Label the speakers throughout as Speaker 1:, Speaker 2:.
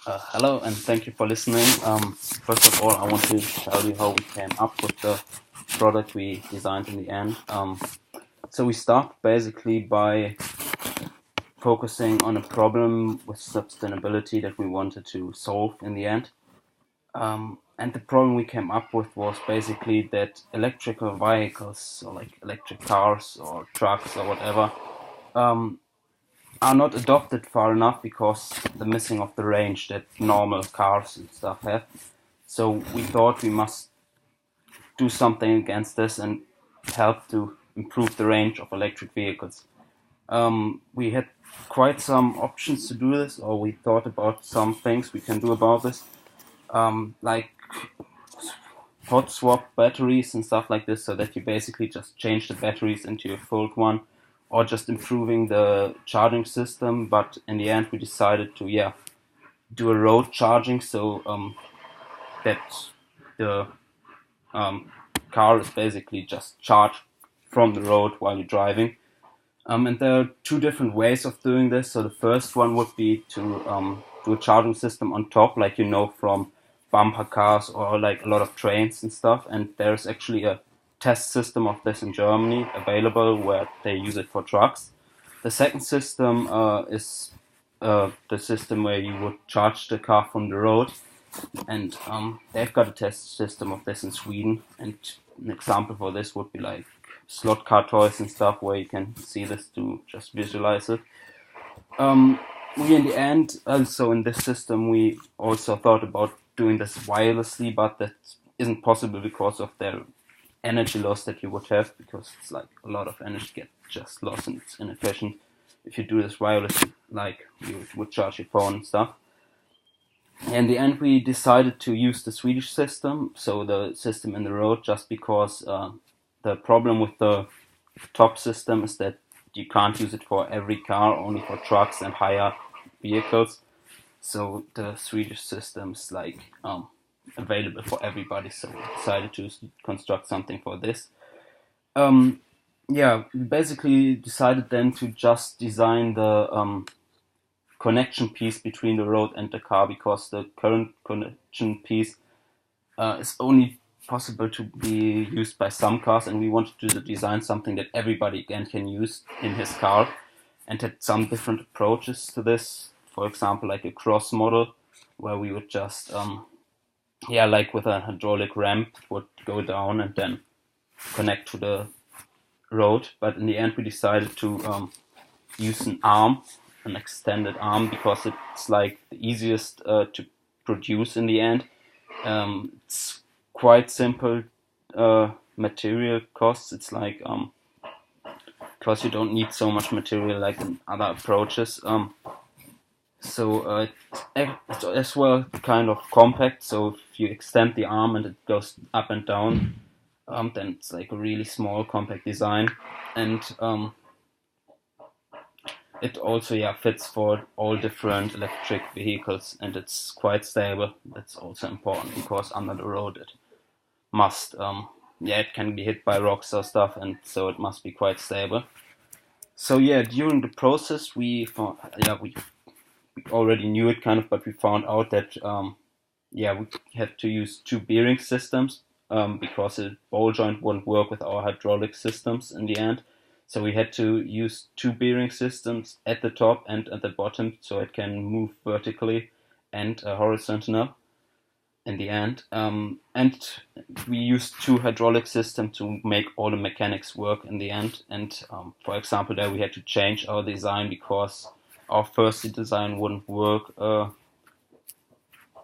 Speaker 1: Hello and thank you for listening. First of all, I want to tell you how we came up with the product we designed in the end. So we start basically by focusing on a problem with sustainability that we wanted to solve in the end. And the problem we came up with was basically that electrical vehicles, so like electric cars or trucks or whatever, are not adopted far enough because the missing of the range that normal cars and stuff have. So we thought we must do something against this and help to improve the range of electric vehicles. We had quite some options to do this, or we thought about some things we can do about this, like hot swap batteries and stuff like this, so that you basically just change the batteries into a full one, or just improving the charging system. But in the end, we decided to do a road charging, so that the car is basically just charged from the road while you're driving. And there are two different ways of doing this. So the first one would be to do a charging system on top, like from bumper cars or like a lot of trains and stuff. And there's actually a test system of this in Germany available where they use it for trucks. The second system is the system where you would charge the car from the road. And they've got a test system of this in Sweden. And an example for this would be like slot car toys and stuff, where you can see this to just visualize it. We in the end, also in this system, we also thought about doing this wirelessly, but that isn't possible because of the energy loss that you would have, because it's like a lot of energy get just lost and it's inefficient if you do this wirelessly, like you would charge your phone and stuff. In the end, we decided to use the Swedish system, so the system in the road, just because the problem with the top system is that you can't use it for every car, only for trucks and higher vehicles. So the Swedish system is like available for everybody. So we decided to construct something for this. We basically decided then to just design the connection piece between the road and the car, because the current connection piece is only possible to be used by some cars, and we wanted to design something that everybody again can use in his car, and had some different approaches to this. For example, like a cross model, where we would just like with a hydraulic ramp, would go down and then connect to the road. But in the end, we decided to use an extended arm, because it's like the easiest to produce in the end. It's quite simple material costs. It's like because you don't need so much material like in other approaches. So it's as well kind of compact. So if you extend the arm and it goes up and down, then it's like a really small compact design. And it also fits for all different electric vehicles, and it's quite stable. That's also important, because under the road it must it can be hit by rocks or stuff, and so it must be quite stable. So during the process we found, we already knew it kind of, but we found out that we had to use two bearing systems, because a ball joint wouldn't work with our hydraulic systems in the end. So we had to use two bearing systems at the top and at the bottom, so it can move vertically and horizontal in the end. And we used two hydraulic systems to make all the mechanics work in the end. And for example, there we had to change our design, because our first design wouldn't work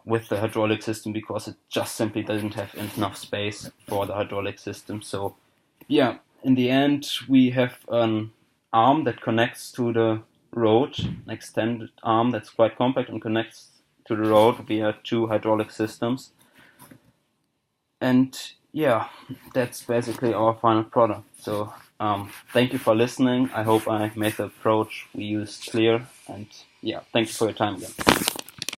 Speaker 1: with the hydraulic system, because it just simply doesn't have enough space for the hydraulic system. So in the end, we have an arm that connects to the road, an extended arm that's quite compact and connects to the road via two hydraulic systems. And that's basically our final product. So thank you for listening. I hope I made the approach we used clear. And thank you for your time again.